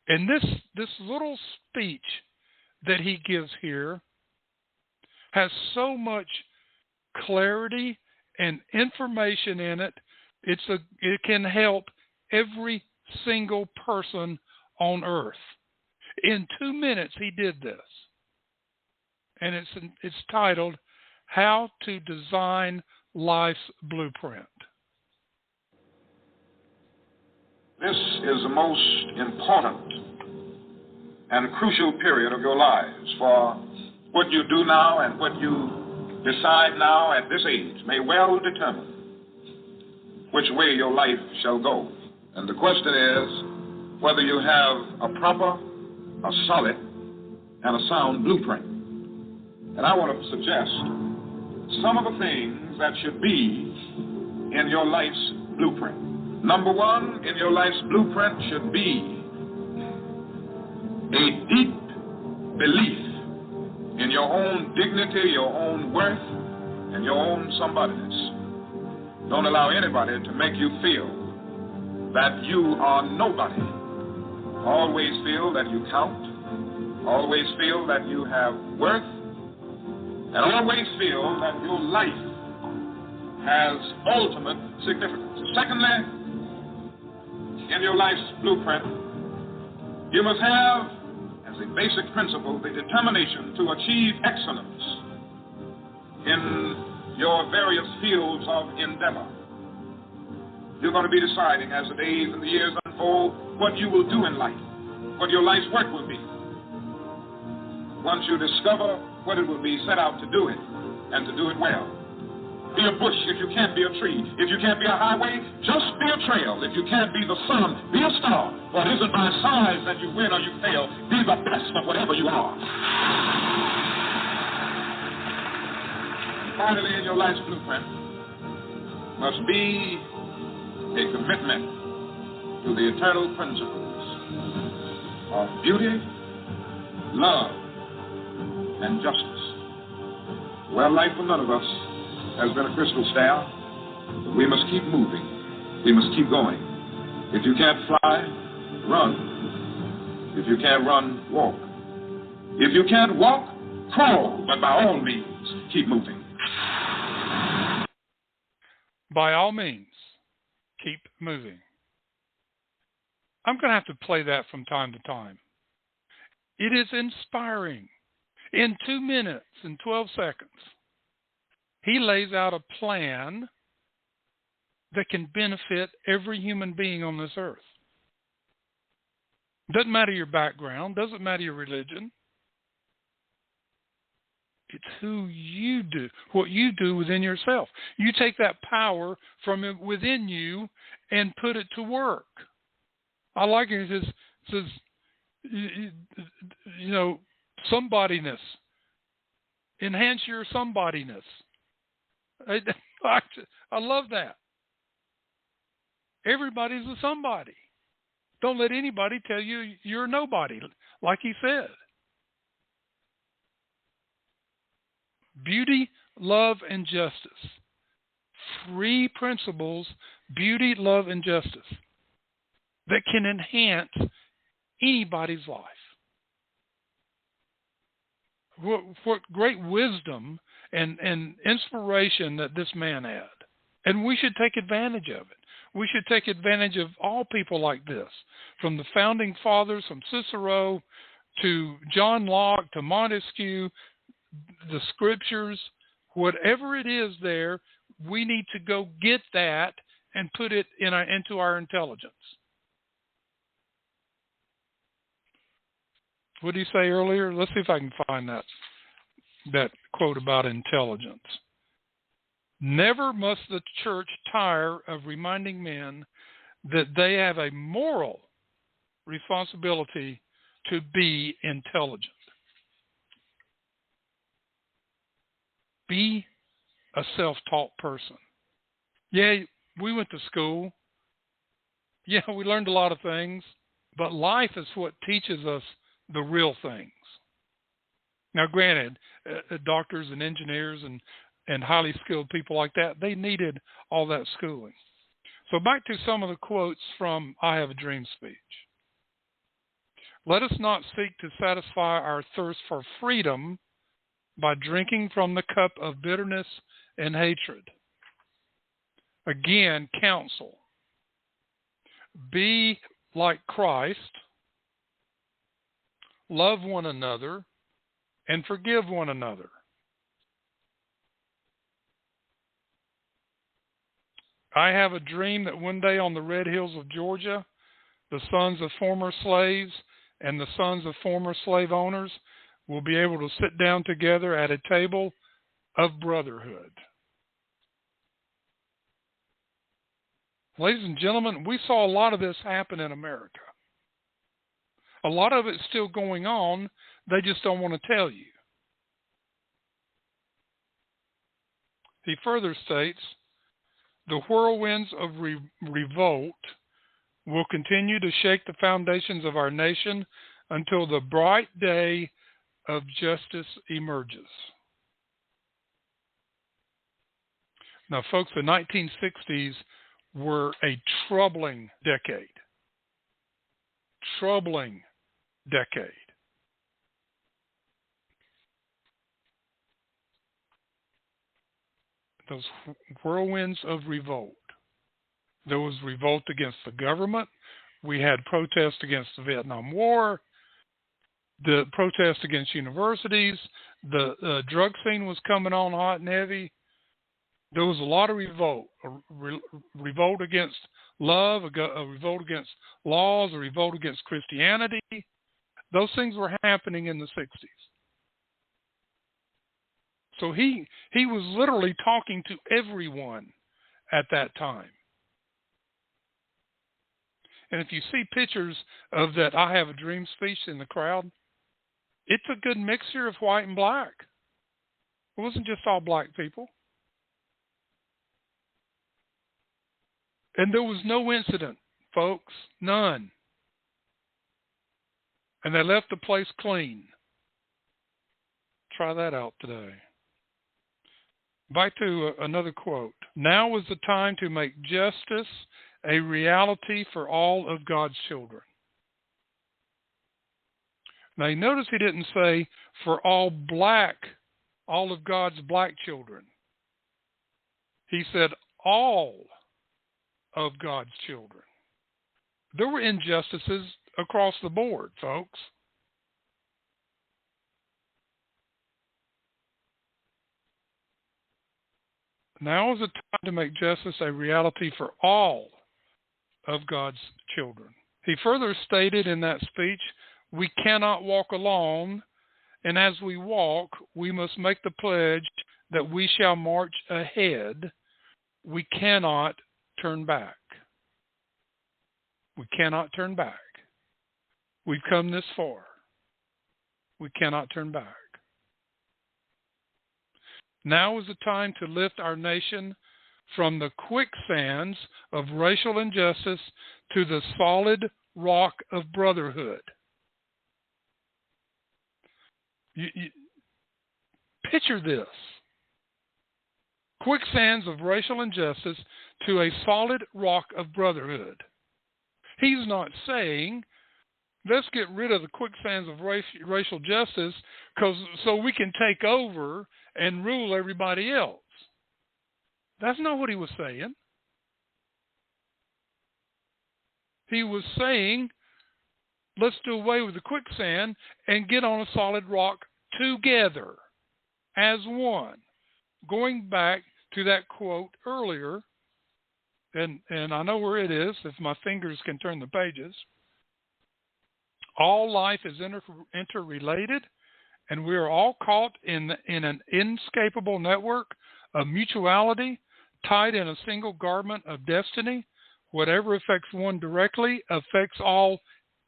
And this little speech that he gives here has so much clarity and information in it. It can help every single person on earth. In 2 minutes, he did this. And it's titled, How to Design Life's Blueprint. This is the most important and crucial period of your lives, for what you do now and what you decide now at this age may well determine which way your life shall go. And the question is whether you have a proper, a solid, and a sound blueprint. And I want to suggest some of the things that should be in your life's blueprint. Number one, in your life's blueprint should be a deep belief in your own dignity, your own worth, and your own somebodyness. Don't allow anybody to make you feel that you are nobody. Always feel that you count. Always feel that you have worth. And always feel that your life has ultimate significance. Secondly, in your life's blueprint, you must have, as a basic principle, the determination to achieve excellence in your various fields of endeavor. You're going to be deciding as the days and the years unfold what you will do in life, what your life's work will be. Once you discover what it will be, set out to do it, and to do it well. Be a bush if you can't be a tree. If you can't be a highway, just be a trail. If you can't be the sun, be a star. For it isn't by size that you win or you fail. Be the best of whatever you are. And finally, in your life's blueprint must be a commitment to the eternal principles of beauty, love, and justice. Well, life for none of us has been a crystal staff. We must keep moving. We must keep going. If you can't fly, run. If you can't run, walk. If you can't walk, crawl. But by all means, keep moving. by all means, keep moving. I'm going to have to play that from time to time. It is inspiring. In 2 minutes and 12 seconds, he lays out a plan that can benefit every human being on this earth. Doesn't matter your background, doesn't matter your religion. It's who you do, what you do within yourself. You take that power from within you and put it to work. I like it. It says, you know, somebodiness. Enhance your somebodiness. I love that. Everybody's a somebody. Don't let anybody tell you you're nobody, like he said. Beauty, love, and justice. 3 principles, beauty, love, and justice, that can enhance anybody's life. What great wisdom and inspiration that this man had. And we should take advantage of it. We should take advantage of all people like this, from the founding fathers, from Cicero to John Locke to Montesquieu, the scriptures, whatever it is there, we need to go get that and put it into our intelligence. What did he say earlier? Let's see if I can find that quote about intelligence. Never must the church tire of reminding men that they have a moral responsibility to be intelligent. Be a self-taught person. Yeah, we went to school. Yeah, we learned a lot of things, but life is what teaches us the real things. Now, granted, doctors and engineers and highly skilled people like that, they needed all that schooling. So back to some of the quotes from I Have a Dream speech. Let us not seek to satisfy our thirst for freedom by drinking from the cup of bitterness and hatred. Again, counsel. Be like Christ. Love one another and forgive one another. I have a dream that one day on the red hills of Georgia, the sons of former slaves and the sons of former slave owners will be able to sit down together at a table of brotherhood. Ladies and gentlemen, we saw a lot of this happen in America. A lot of it's still going on. They just don't want to tell you. He further states, the whirlwinds of revolt will continue to shake the foundations of our nation until the bright day of justice emerges. Now, folks, the 1960s were a troubling decade. Troubling decade. Those whirlwinds of revolt. There was revolt against the government. We had protests against the Vietnam War, the protests against universities. The drug scene was coming on hot and heavy. There was a lot of revolt. A revolt against love, a revolt against laws, a revolt against Christianity. Those things were happening in the 60s. So he was literally talking to everyone at that time. And if you see pictures of that I Have a Dream speech in the crowd, it's a good mixture of white and black. It wasn't just all black people. And there was no incident, folks, none. And they left the place clean. Try that out today. Back to another quote. Now is the time to make justice a reality for all of God's children. Now, you notice he didn't say for all of God's black children. He said all of God's children. There were injustices across the board, folks. Now is the time to make justice a reality for all of God's children. He further stated in that speech, we cannot walk alone, and as we walk, we must make the pledge that we shall march ahead. We cannot turn back. We cannot turn back. We've come this far. We cannot turn back. Now is the time to lift our nation from the quicksands of racial injustice to the solid rock of brotherhood. Picture this. Quicksands of racial injustice to a solid rock of brotherhood. He's not saying, let's get rid of the quicksands of racial justice so we can take over and rule everybody else. That's not what he was saying. He was saying, let's do away with the quicksand and get on a solid rock together as one. Going back to that quote earlier, and I know where it is, if my fingers can turn the pages. All life is interrelated, and we are all caught in an inescapable network of mutuality, tied in a single garment of destiny. Whatever affects one directly affects all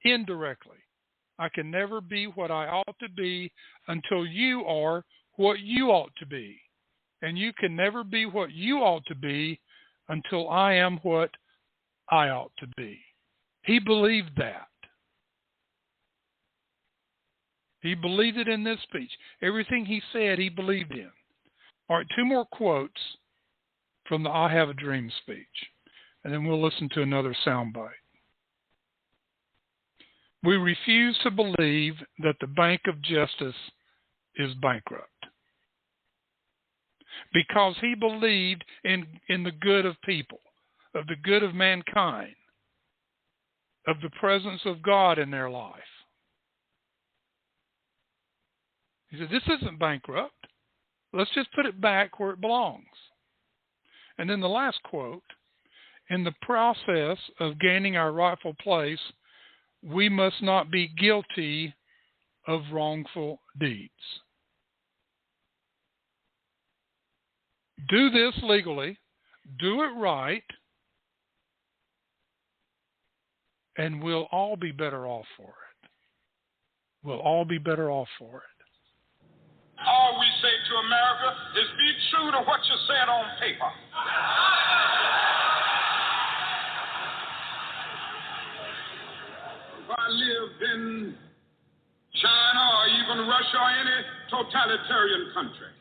indirectly. I can never be what I ought to be until you are what you ought to be. And you can never be what you ought to be until I am what I ought to be. He believed that. He believed it in this speech. Everything he said, he believed in. All right, two more quotes from the I Have a Dream speech, and then we'll listen to another soundbite. We refuse to believe that the Bank of Justice is bankrupt because he believed in the good of people, of the good of mankind, of the presence of God in their life. He said, this isn't bankrupt. Let's just put it back where it belongs. And then the last quote, in the process of gaining our rightful place, we must not be guilty of wrongful deeds. Do this legally, do it right, and we'll all be better off for it. We'll all be better off for it. All we say to America is be true to what you said on paper. If I lived in China or even Russia or any totalitarian country,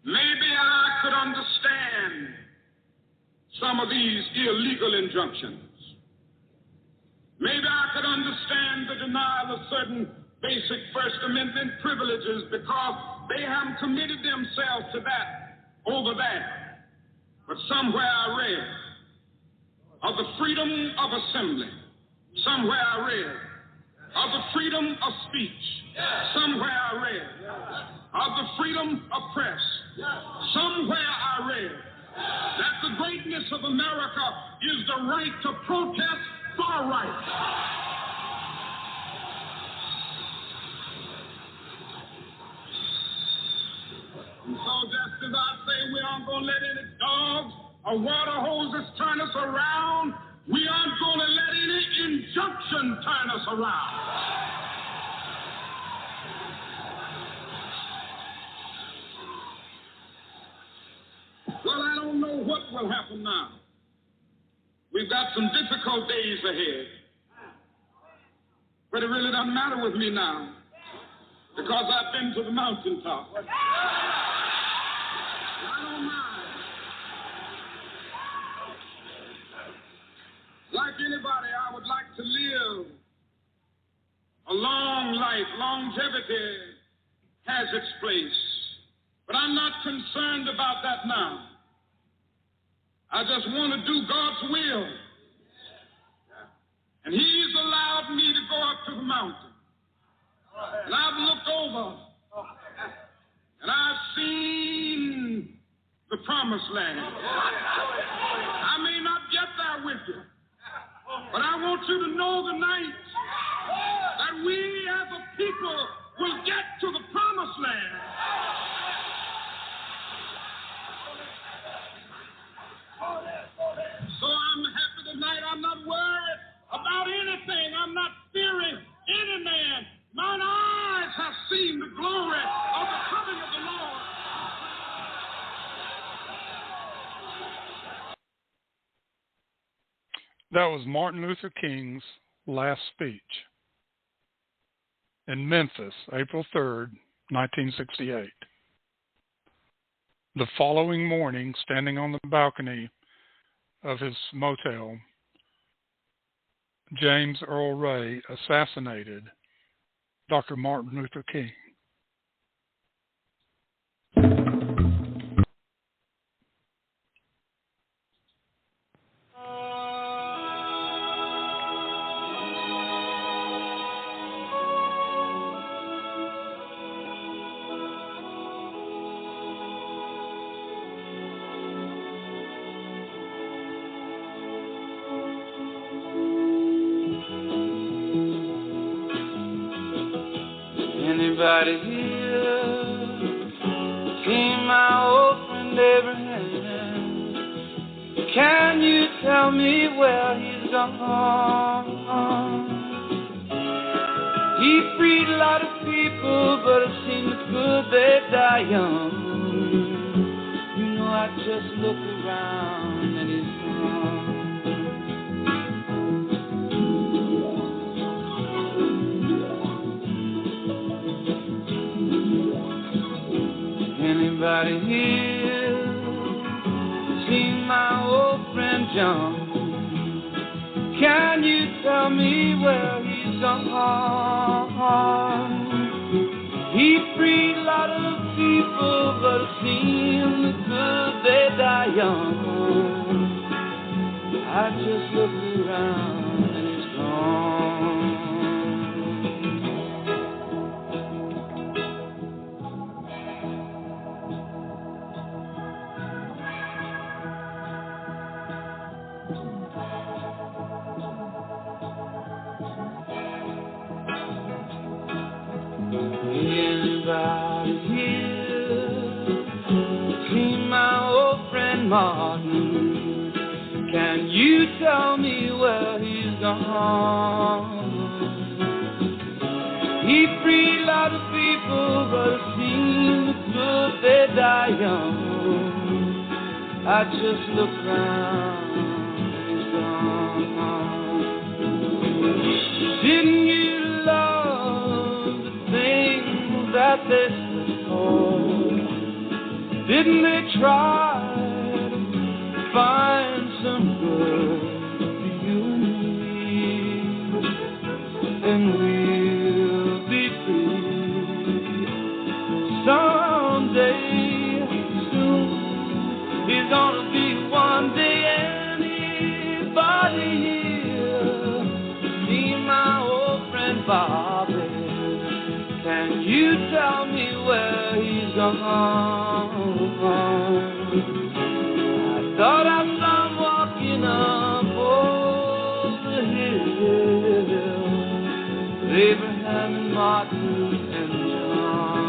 maybe I could understand some of these illegal injunctions. Maybe I could understand the denial of certain basic First Amendment privileges because they haven't committed themselves to that over there. But somewhere I read of the freedom of assembly. Somewhere I read of the freedom of speech. Somewhere I read of the freedom of press. Somewhere I read that the greatness of America is the right to protest for rights. And so just as I say we aren't going to let any dogs or water hoses turn us around, we aren't going to let any injunction turn us around. Well, I don't know what will happen now. We've got some difficult days ahead. But it really doesn't matter with me now because I've been to the mountaintop. I don't mind. Like anybody, I would like to live a long life. Longevity has its place. But I'm not concerned about that now. I just want to do God's will. And he's allowed me to go up to the mountain. And I've looked over and I've seen the promised land. I may not get there with you, but I want you to know tonight that we as a people will get to the promised land. So I'm happy tonight. I'm not worried about anything. I'm not fearing any man. Mine eyes have seen the glory of the coming of the Lord. That was Martin Luther King's last speech in Memphis, April 3rd, 1968. The following morning, standing on the balcony of his motel, James Earl Ray assassinated Dr. Martin Luther King. Anybody here seen my old friend Abraham? Can you tell me where he's gone? He freed a lot of people, but it seems good they die young. You know, I just look around and he's gone. Anybody here seen my old friend John? Can you tell me where he's gone? He freed a lot of people, but it seems good they die young. I just look around and he's gone. Anybody here seen my old friend Martin? Can you tell me where he's gone? He freed a lot of people, but it seems good they die young. I just look round and he's gone. Didn't you love the things that they stood for? Didn't they try to find some good for you and me? And we'll be free someday soon. He's gonna be one day. Anybody here see my old friend Bobby? Can you tell me where he's gone? I thought I saw him walking up over the hill with Abraham and Martin and John.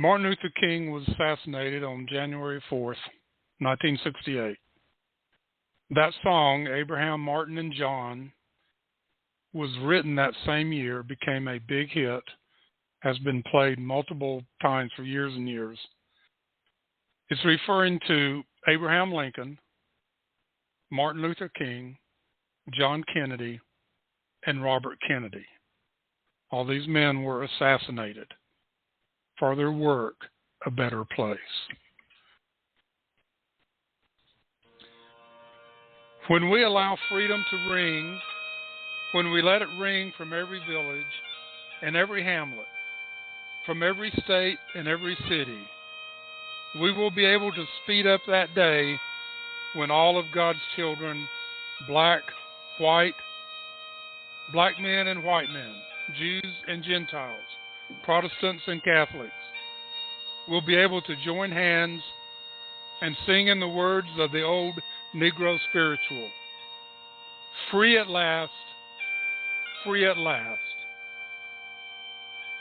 Martin Luther King was assassinated on January 4th, 1968. That song, Abraham, Martin, and John, was written that same year, became a big hit, has been played multiple times for years and years. It's referring to Abraham Lincoln, Martin Luther King, John Kennedy, and Robert Kennedy. All these men were assassinated for their work a better place. When we allow freedom to ring, when we let it ring from every village and every hamlet, from every state and every city, we will be able to speed up that day when all of God's children, black, white, black men and white men, Jews and Gentiles, Protestants and Catholics, will be able to join hands and sing in the words of the old Negro spiritual, free at last, free at last.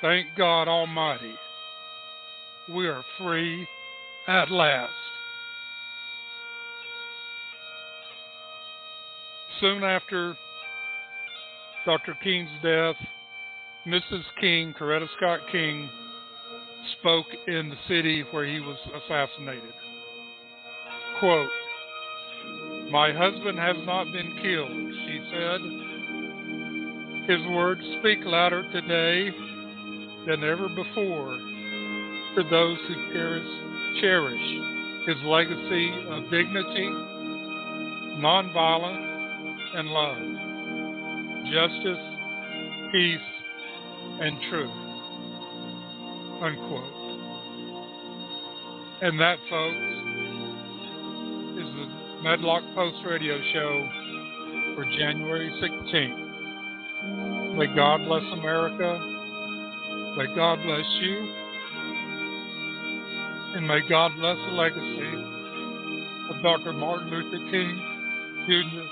Thank God Almighty, we are free at last. Soon after Dr. King's death, Mrs. King, Coretta Scott King, spoke in the city where he was assassinated. Quote, "My husband has not been killed," she said. "His words speak louder today than ever before for those who cherish his legacy of dignity, nonviolence, and love, justice, peace, and truth." Unquote. And that, folks, is the Medlock Post Radio Show for January 16th. May God bless America. May God bless you. And may God bless the legacy of Dr. Martin Luther King Jr.